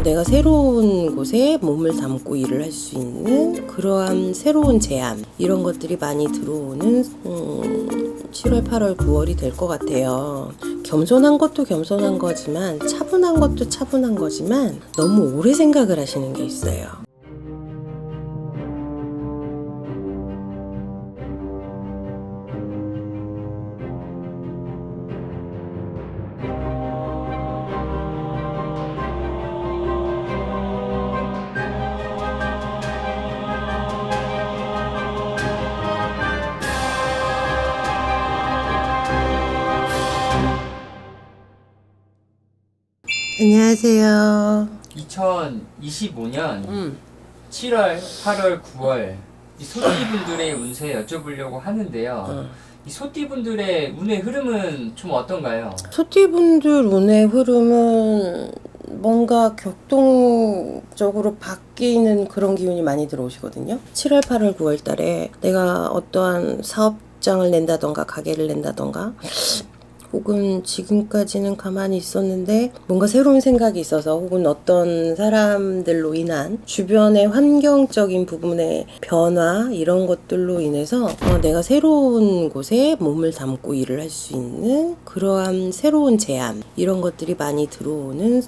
내가 새로운 곳에 몸을 담고 일을 할 수 있는 그러한 새로운 제안, 이런 것들이 많이 들어오는 7월, 8월, 9월이 될 것 같아요. 겸손한 것도 겸손한 거지만 차분한 것도 차분한 거지만 너무 오래 생각을 하시는 게 있어요. 안녕하세요. 2025년 7월, 8월, 9월 이 소띠분들의 운세 여쭤보려고 하는데요. 이 소띠분들의 운의 흐름은 좀 어떤가요? 소띠분들 운의 흐름은 뭔가 격동적으로 바뀌는 그런 기운이 많이 들어오시거든요. 7월, 8월, 9월 달에 내가 어떠한 사업장을 낸다던가 가게를 낸다던가 혹은 지금까지는 가만히 있었는데 뭔가 새로운 생각이 있어서 혹은 어떤 사람들로 인한 주변의 환경적인 부분의 변화, 이런 것들로 인해서 내가 새로운 곳에 몸을 담고 일을 할 수 있는 그러한 새로운 제안, 이런 것들이 많이 들어오는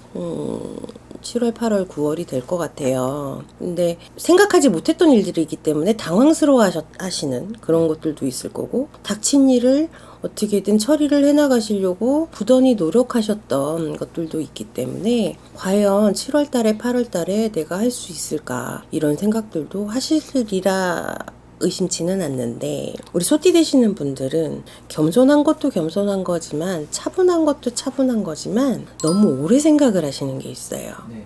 7월, 8월, 9월이 될 것 같아요. 근데 생각하지 못했던 일들이기 때문에 당황스러워 하시는 그런 것들도 있을 거고, 닥친 일을 어떻게든 처리를 해나가시려고 부단히 노력하셨던 것들도 있기 때문에 과연 7월 달에 8월 달에 내가 할 수 있을까, 이런 생각들도 하시리라 의심치는 않는데, 우리 소띠 되시는 분들은 겸손한 것도 겸손한 거지만 차분한 것도 차분한 거지만 너무 오래 생각을 하시는 게 있어요. 네.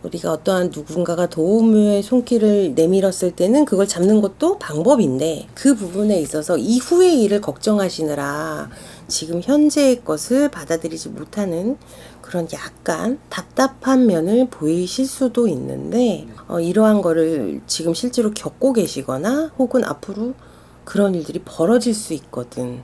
우리가 어떠한 누군가가 도움의 손길을 내밀었을 때는 그걸 잡는 것도 방법인데, 그 부분에 있어서 이후의 일을 걱정하시느라 지금 현재의 것을 받아들이지 못하는 그런 약간 답답한 면을 보이실 수도 있는데, 이러한 거를 지금 실제로 겪고 계시거나 혹은 앞으로 그런 일들이 벌어질 수 있거든.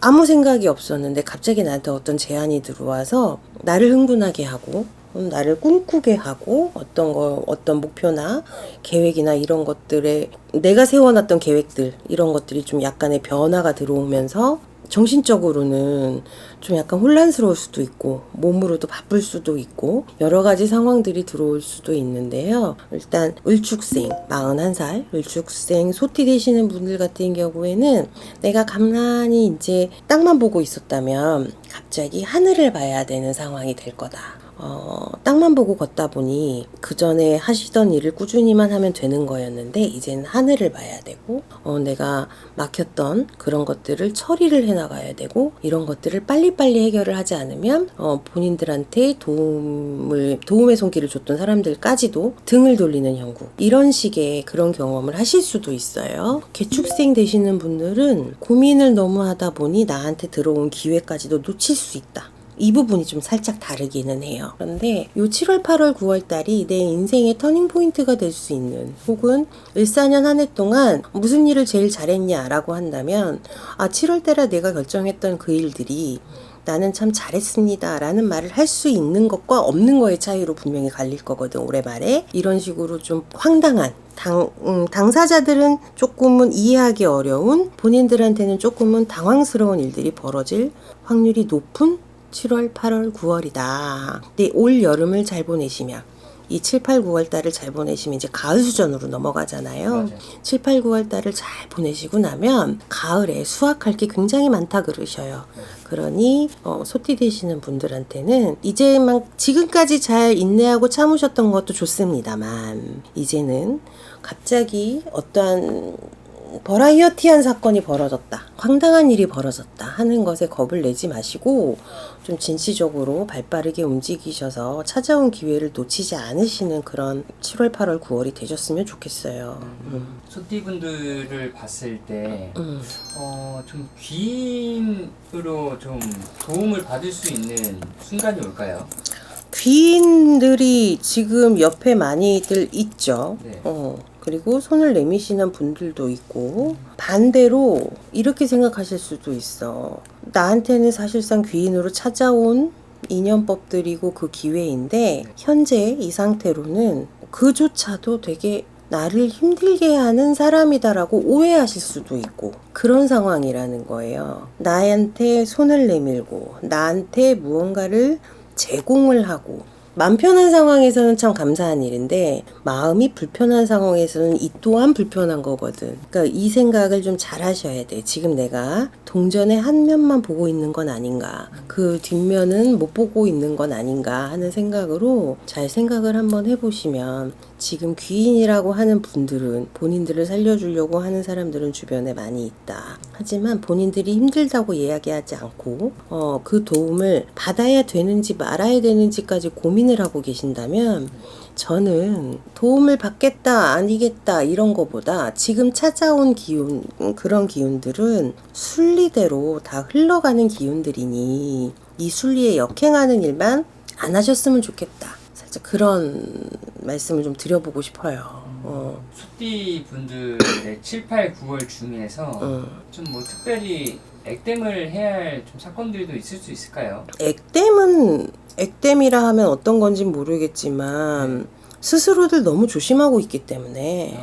아무 생각이 없었는데 갑자기 나한테 어떤 제안이 들어와서 나를 흥분하게 하고 나를 꿈꾸게 하고, 어떤 목표나 계획이나 이런 것들에 내가 세워놨던 계획들, 이런 것들이 좀 약간의 변화가 들어오면서 정신적으로는 좀 약간 혼란스러울 수도 있고 몸으로도 바쁠 수도 있고 여러 가지 상황들이 들어올 수도 있는데요. 일단 을축생 41살 을축생 소띠 되시는 분들 같은 경우에는 내가 가만히 이제 땅만 보고 있었다면 갑자기 하늘을 봐야 되는 상황이 될 거다. 땅만 보고 걷다 보니 그 전에 하시던 일을 꾸준히만 하면 되는 거였는데 이제는 하늘을 봐야 되고, 내가 막혔던 그런 것들을 처리를 해나가야 되고, 이런 것들을 빨리빨리 해결을 하지 않으면 본인들한테 도움의 손길을 줬던 사람들까지도 등을 돌리는 형국, 이런 식의 그런 경험을 하실 수도 있어요. 개축생 되시는 분들은 고민을 너무 하다 보니 나한테 들어온 기회까지도 놓칠 수 있다. 이 부분이 좀 살짝 다르기는 해요. 그런데 요 7월, 8월, 9월 달이 내 인생의 터닝 포인트가 될 수 있는, 혹은 14년 한 해 동안 무슨 일을 제일 잘했냐라고 한다면 7월 달에 내가 결정했던 그 일들이 나는 참 잘했습니다 라는 말을 할 수 있는 것과 없는 거의 차이로 분명히 갈릴 거거든, 올해 말에. 이런 식으로 좀 황당한, 당사자들은 조금은 이해하기 어려운, 본인들한테는 조금은 당황스러운 일들이 벌어질 확률이 높은 7월, 8월, 9월이다. 근데 올 여름을 잘 보내시면, 이 7, 8, 9월 달을 잘 보내시면 이제 가을 수전으로 넘어가잖아요. 맞아요. 7, 8, 9월 달을 잘 보내시고 나면 가을에 수확할 게 굉장히 많다 그러셔요. 그러니 소띠 되시는 분들한테는 이제 막 지금까지 잘 인내하고 참으셨던 것도 좋습니다만, 이제는 갑자기 어떠한 버라이어티한 사건이 벌어졌다, 황당한 일이 벌어졌다 하는 것에 겁을 내지 마시고 좀 진취적으로 발빠르게 움직이셔서 찾아온 기회를 놓치지 않으시는 그런 7월, 8월, 9월이 되셨으면 좋겠어요. 소띠분들을 봤을 때 좀 귀인으로 좀 도움을 받을 수 있는 순간이 올까요? 귀인들이 지금 옆에 많이들 있죠. 네. 그리고 손을 내미시는 분들도 있고, 반대로 이렇게 생각하실 수도 있어. 나한테는 사실상 귀인으로 찾아온 인연법들이고 그 기회인데 현재 이 상태로는 그조차도 되게 나를 힘들게 하는 사람이다라고 오해하실 수도 있고 그런 상황이라는 거예요. 나한테 손을 내밀고 나한테 무언가를 제공을 하고 마음 편한 상황에서는 참 감사한 일인데 마음이 불편한 상황에서는 이 또한 불편한 거거든. 그러니까 이 생각을 좀 잘 하셔야 돼. 지금 내가 동전의 한 면만 보고 있는 건 아닌가, 그 뒷면은 못 보고 있는 건 아닌가 하는 생각으로 잘 생각을 한번 해보시면 지금 귀인이라고 하는 분들은 본인들을 살려주려고 하는 사람들은 주변에 많이 있다. 하지만 본인들이 힘들다고 이야기하지 않고 그 도움을 받아야 되는지 말아야 되는지까지 고민을 하고 계신다면 저는 도움을 받겠다 아니겠다 이런 거보다 지금 찾아온 기운, 그런 기운들은 순리대로 다 흘러가는 기운들이니 이 순리에 역행하는 일만 안 하셨으면 좋겠다. 살짝 그런 말씀을 좀 드려보고 싶어요. 소띠 분들의 7, 8, 9월 중에서 좀 뭐 특별히 액땜을 해야 할 좀 사건들도 있을 수 있을까요? 액땜이라 하면 어떤 건지 모르겠지만 스스로들 너무 조심하고 있기 때문에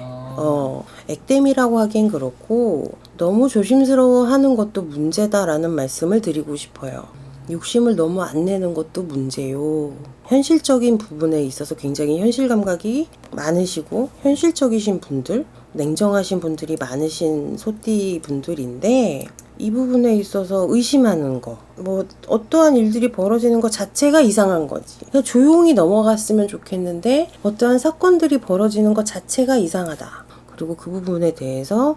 액땜이라고 하긴 그렇고 너무 조심스러워하는 것도 문제다라는 말씀을 드리고 싶어요. 욕심을 너무 안 내는 것도 문제요. 현실적인 부분에 있어서 굉장히 현실 감각이 많으시고 현실적이신 분들, 냉정하신 분들이 많으신 소띠 분들인데 이 부분에 있어서 의심하는 거, 뭐 어떠한 일들이 벌어지는 것 자체가 이상한 거지. 그냥 조용히 넘어갔으면 좋겠는데 어떠한 사건들이 벌어지는 것 자체가 이상하다. 그리고 그 부분에 대해서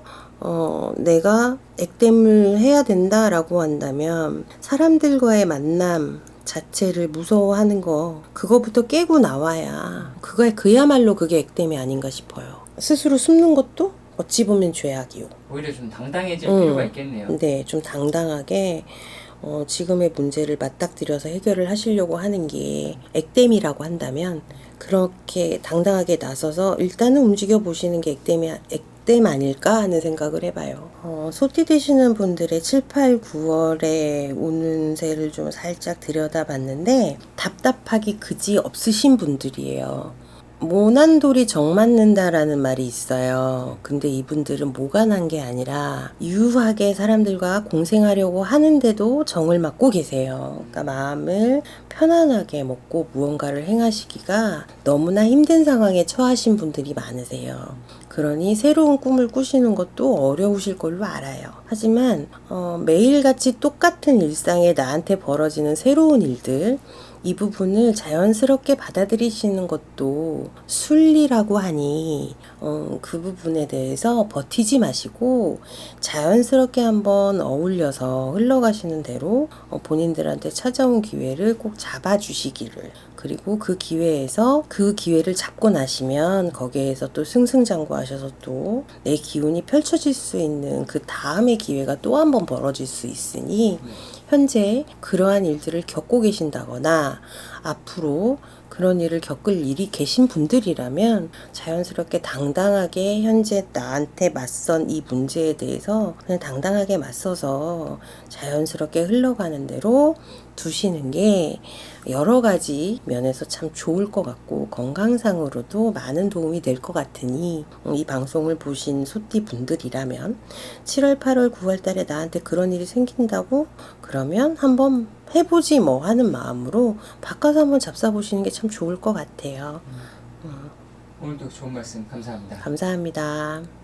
내가 액땜을 해야 된다라고 한다면 사람들과의 만남 자체를 무서워하는 거 그거부터 깨고 나와야 그야말로 그게 액땜이 아닌가 싶어요. 스스로 숨는 것도 어찌 보면 죄악이요. 오히려 좀 당당해질 필요가 있겠네요. 네, 좀 당당하게 지금의 문제를 맞닥뜨려서 해결을 하시려고 하는 게 액땜이라고 한다면 그렇게 당당하게 나서서 일단은 움직여 보시는 게 액땜 아닐까 하는 생각을 해봐요. 소띠 되시는 분들의 7, 8, 9월에 운세를 좀 살짝 들여다봤는데 답답하기 그지 없으신 분들이에요. 모난 돌이 정 맞는다라는 말이 있어요. 근데 이분들은 모가 난 게 아니라 유하게 사람들과 공생하려고 하는데도 정을 맞고 계세요. 그러니까 마음을 편안하게 먹고 무언가를 행하시기가 너무나 힘든 상황에 처하신 분들이 많으세요. 그러니 새로운 꿈을 꾸시는 것도 어려우실 걸로 알아요. 하지만 매일같이 똑같은 일상에 나한테 벌어지는 새로운 일들, 이 부분을 자연스럽게 받아들이시는 것도 순리라고 하니 그 부분에 대해서 버티지 마시고 자연스럽게 한번 어울려서 흘러가시는 대로 본인들한테 찾아온 기회를 꼭 잡아주시기를, 그리고 그 기회에서 그 기회를 잡고 나시면 거기에서 또 승승장구하셔서 또 내 기운이 펼쳐질 수 있는 그 다음의 기회가 또 한 번 벌어질 수 있으니 현재 그러한 일들을 겪고 계신다거나 앞으로 그런 일을 겪을 일이 계신 분들이라면 자연스럽게 당당하게 현재 나한테 맞선 이 문제에 대해서 그냥 당당하게 맞서서 자연스럽게 흘러가는 대로 두시는 게 여러 가지 면에서 참 좋을 것 같고 건강상으로도 많은 도움이 될 것 같으니 이 방송을 보신 소띠 분들이라면 7월, 8월, 9월 달에 나한테 그런 일이 생긴다고 그러면 한번 해보지 뭐 하는 마음으로 바꿔서 한번 잡숴보시는 게 참 좋을 것 같아요. 오늘도 좋은 말씀 감사합니다. 감사합니다.